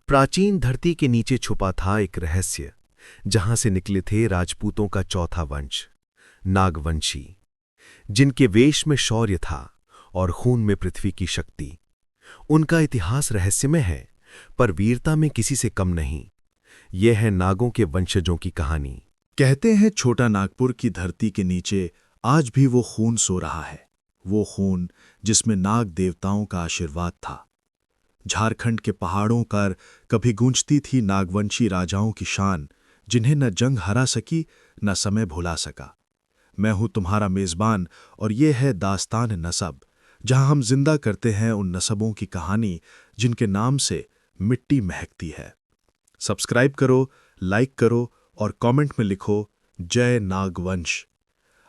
प्राचीन धरती के नीचे छुपा था एक रहस्य, जहां से निकले थे राजपूतों का चौथा वंश, नागवंशी, जिनके वेश में शौर्य था और खून में पृथ्वी की शक्ति। उनका इतिहास रहस्यमय है, पर वीरता में किसी से कम नहीं। यह है नागों के वंशजों की कहानी। कहते हैं छोटा नागपुर की धरती के नीचे आज भी वो खून सो रहा है, वो खून जिसमें नाग देवताओं का आशीर्वाद था। झारखंड के पहाड़ों पर कभी गूंजती थी नागवंशी राजाओं की शान, जिन्हें न जंग हरा सकी न समय भुला सका। मैं हूं तुम्हारा मेजबान और ये है दास्तान नसब, जहां हम जिंदा करते हैं उन नसबों की कहानी जिनके नाम से मिट्टी महकती है। सब्सक्राइब करो, लाइक करो और कमेंट में लिखो जय नागवंश।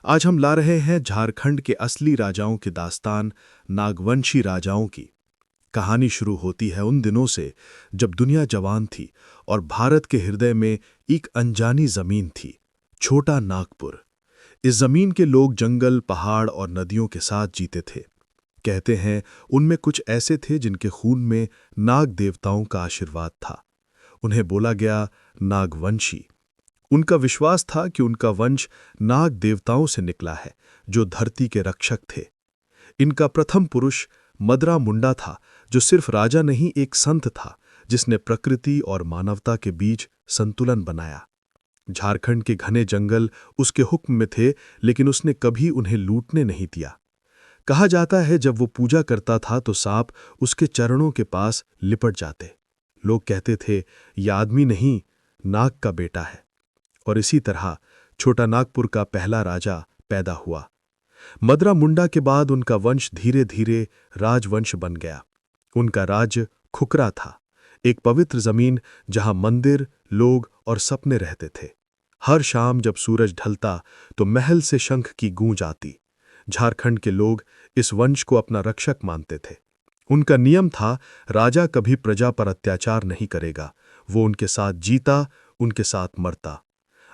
आज हम ला रहे हैं झारखंड के असली राजाओं की दास्तान, नागवंशी राजाओं की। कहानी शुरू होती है उन दिनों से जब दुनिया जवान थी और भारत के हृदय में एक अनजानी जमीन थी, छोटा नागपुर। इस जमीन के लोग जंगल, पहाड़ और नदियों के साथ जीते थे। कहते हैं उनमें कुछ ऐसे थे जिनके खून में नाग देवताओं का आशीर्वाद था। उन्हें बोला गया नागवंशी। उनका विश्वास था कि उनका वंश नाग देवताओं से निकला है, जो धरती के रक्षक थे। इनका प्रथम पुरुष मदरा मुंडा था, जो सिर्फ राजा नहीं एक संत था, जिसने प्रकृति और मानवता के बीच संतुलन बनाया। झारखंड के घने जंगल उसके हुक्म में थे, लेकिन उसने कभी उन्हें लूटने नहीं दिया। कहा जाता है जब वो पूजा करता था तो सांप उसके चरणों के पास लिपट जाते। लोग कहते थे यह आदमी नहीं, नाग का बेटा है। और इसी तरह छोटा नागपुर का पहला राजा पैदा हुआ। मदरा मुंडा के बाद उनका वंश धीरे धीरे राजवंश बन गया। उनका राज्य खुकरा था, एक पवित्र जमीन जहां मंदिर, लोग और सपने रहते थे। हर शाम जब सूरज ढलता तो महल से शंख की गूंज आती। झारखंड के लोग इस वंश को अपना रक्षक मानते थे। उनका नियम था, राजा कभी प्रजा पर अत्याचार नहीं करेगा। वो उनके साथ जीता, उनके साथ मरता।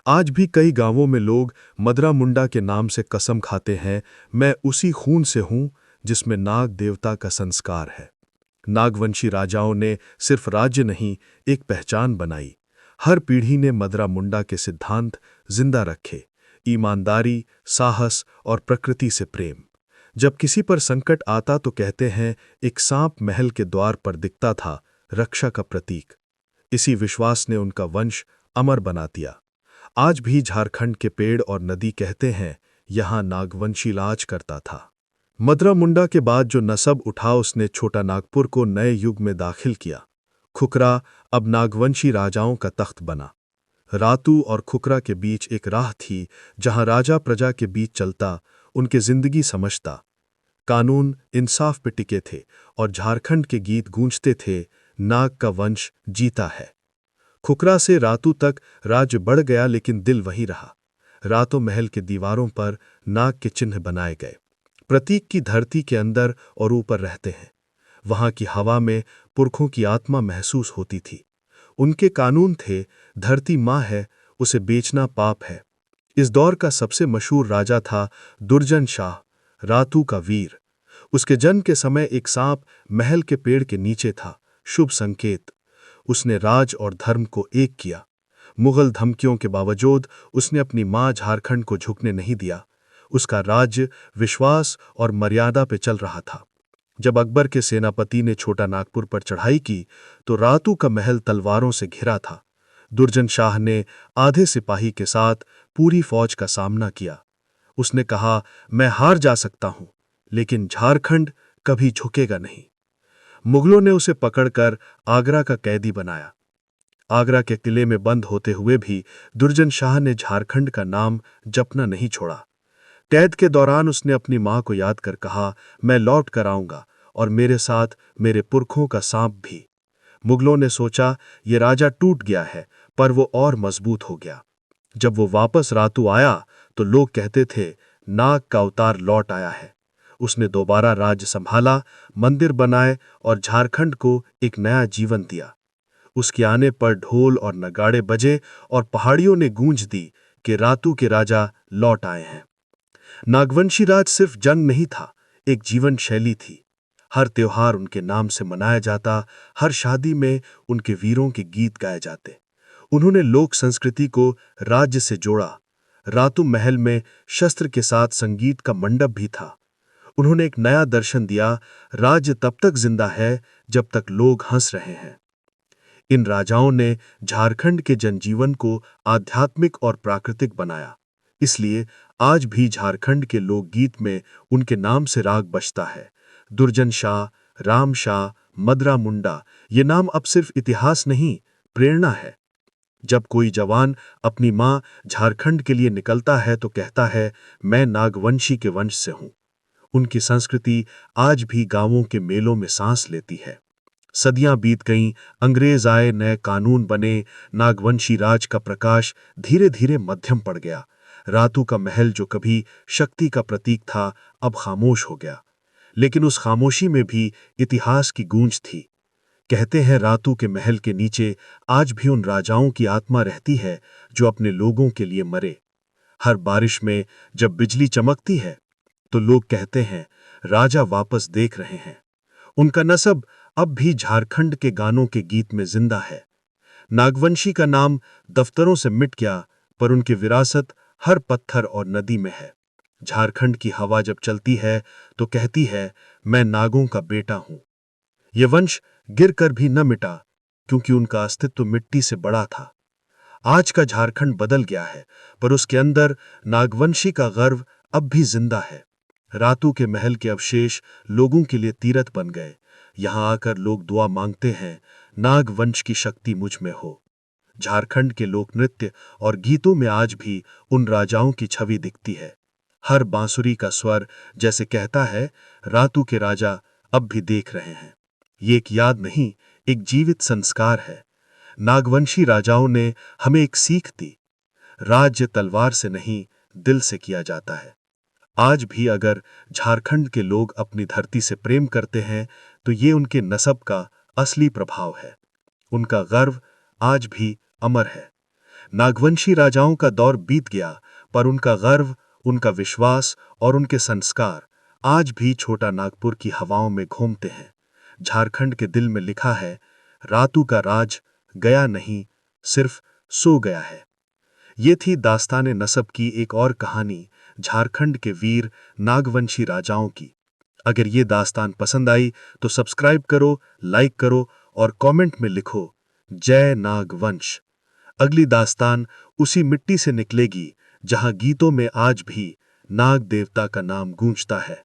आज भी कई गांवों में लोग मदरा मुंडा के नाम से कसम खाते हैं, मैं उसी खून से हूं जिसमें नाग देवता का संस्कार है। नागवंशी राजाओं ने सिर्फ राज्य नहीं, एक पहचान बनाई। हर पीढ़ी ने मदरा मुंडा के सिद्धांत जिंदा रखे, ईमानदारी, साहस और प्रकृति से प्रेम। जब किसी पर संकट आता तो कहते हैं एक सांप महल के द्वार पर दिखता था, रक्षा का प्रतीक। इसी विश्वास ने उनका वंश अमर बना दिया। आज भी झारखंड के पेड़ और नदी कहते हैं यहां नागवंशी राज करता था। मदरा मुंडा के बाद जो नसब उठा उसने छोटा नागपुर को नए युग में दाखिल किया। खुकरा अब नागवंशी राजाओं का तख्त बना। रातू और खुकरा के बीच एक राह थी, जहां राजा प्रजा के बीच चलता, उनके जिंदगी समझता। कानून इंसाफ पे टिके थे और झारखंड के गीत गूंजते थे, नाग का वंश जीता है। खुकरा से रातू तक राज्य बढ़ गया, लेकिन दिल वही रहा। रातों महल के दीवारों पर नाग के चिन्ह बनाए गए, प्रतीक की धरती के अंदर और ऊपर रहते हैं। वहां की हवा में पुरखों की आत्मा महसूस होती थी। उनके कानून थे, धरती माँ है, उसे बेचना पाप है। इस दौर का सबसे मशहूर राजा था दुर्जन शाह, रातू का वीर। उसके जन्म के समय एक सांप महल के पेड़ के नीचे था, शुभ संकेत। उसने राज और धर्म को एक किया। मुगल धमकियों के बावजूद उसने अपनी मां झारखंड को झुकने नहीं दिया। उसका राज्य विश्वास और मर्यादा पे चल रहा था। जब अकबर के सेनापति ने छोटा नागपुर पर चढ़ाई की तो रातू का महल तलवारों से घिरा था। दुर्जन शाह ने आधे सिपाही के साथ पूरी फौज का सामना किया। उसने कहा, मैं हार जा सकता हूं, लेकिन झारखंड कभी झुकेगा नहीं। मुगलों ने उसे पकड़कर आगरा का कैदी बनाया। आगरा के किले में बंद होते हुए भी दुर्जन शाह ने झारखंड का नाम जपना नहीं छोड़ा। कैद के दौरान उसने अपनी मां को याद कर कहा, मैं लौट कर आऊंगा और मेरे साथ मेरे पुरखों का सांप भी। मुगलों ने सोचा ये राजा टूट गया है, पर वो और मजबूत हो गया। जब वो वापस रातू आया तो लोग कहते थे नाग का अवतार लौट आया है। उसने दोबारा राज्य संभाला, मंदिर बनाए और झारखंड को एक नया जीवन दिया। उसके आने पर ढोल और नगाड़े बजे और पहाड़ियों ने गूंज दी कि रातू के राजा लौट आए हैं। नागवंशी राज सिर्फ जंग नहीं था, एक जीवन शैली थी। हर त्योहार उनके नाम से मनाया जाता, हर शादी में उनके वीरों के गीत गाए जाते। उन्होंने लोक संस्कृति को राज्य से जोड़ा। रातू महल में शस्त्र के साथ संगीत का मंडप भी था। उन्होंने एक नया दर्शन दिया, राज्य तब तक जिंदा है जब तक लोग हंस रहे हैं। इन राजाओं ने झारखंड के जनजीवन को आध्यात्मिक और प्राकृतिक बनाया। इसलिए आज भी झारखंड के लोकगीत में उनके नाम से राग बजता है। दुर्जन शाह, राम शाह, मदरा मुंडा, ये नाम अब सिर्फ इतिहास नहीं, प्रेरणा है। जब कोई जवान अपनी मां झारखंड के लिए निकलता है तो कहता है, मैं नागवंशी के वंश से हूं। उनकी संस्कृति आज भी गांवों के मेलों में सांस लेती है। सदियां बीत गईं, अंग्रेज आए, नए कानून बने, नागवंशी राज का प्रकाश धीरे धीरे मध्यम पड़ गया। रातू का महल जो कभी शक्ति का प्रतीक था, अब खामोश हो गया। लेकिन उस खामोशी में भी इतिहास की गूंज थी। कहते हैं रातू के महल के नीचे आज भी उन राजाओं की आत्मा रहती है जो अपने लोगों के लिए मरे। हर बारिश में जब बिजली चमकती है तो लोग कहते हैं, राजा वापस देख रहे हैं। उनका नसब अब भी झारखंड के गानों के गीत में जिंदा है। नागवंशी का नाम दफ्तरों से मिट गया, पर उनकी विरासत हर पत्थर और नदी में है। झारखंड की हवा जब चलती है तो कहती है, मैं नागों का बेटा हूं। यह वंश गिर कर भी न मिटा, क्योंकि उनका अस्तित्व मिट्टी से बड़ा था। आज का झारखंड बदल गया है, पर उसके अंदर नागवंशी का गर्व अब भी जिंदा है। रातू के महल के अवशेष लोगों के लिए तीर्थ बन गए। यहां आकर लोग दुआ मांगते हैं, नागवंश की शक्ति मुझ में हो। झारखंड के लोक नृत्य और गीतों में आज भी उन राजाओं की छवि दिखती है। हर बांसुरी का स्वर जैसे कहता है, रातू के राजा अब भी देख रहे हैं। ये एक याद नहीं, एक जीवित संस्कार है। नागवंशी राजाओं ने हमें एक सीख दी, राज्य तलवार से नहीं, दिल से किया जाता है। आज भी अगर झारखंड के लोग अपनी धरती से प्रेम करते हैं तो ये उनके नसब का असली प्रभाव है। उनका गर्व आज भी अमर है। नागवंशी राजाओं का दौर बीत गया, पर उनका गर्व, उनका विश्वास और उनके संस्कार आज भी छोटा नागपुर की हवाओं में घूमते हैं। झारखंड के दिल में लिखा है, रातू का राज गया नहीं, सिर्फ सो गया है। ये थी दास्ताने नसब की एक और कहानी, झारखंड के वीर नागवंशी राजाओं की। अगर ये दास्तान पसंद आई तो सब्सक्राइब करो, लाइक करो और कमेंट में लिखो, जय नागवंश। अगली दास्तान उसी मिट्टी से निकलेगी जहां गीतों में आज भी नाग देवता का नाम गूंजता है।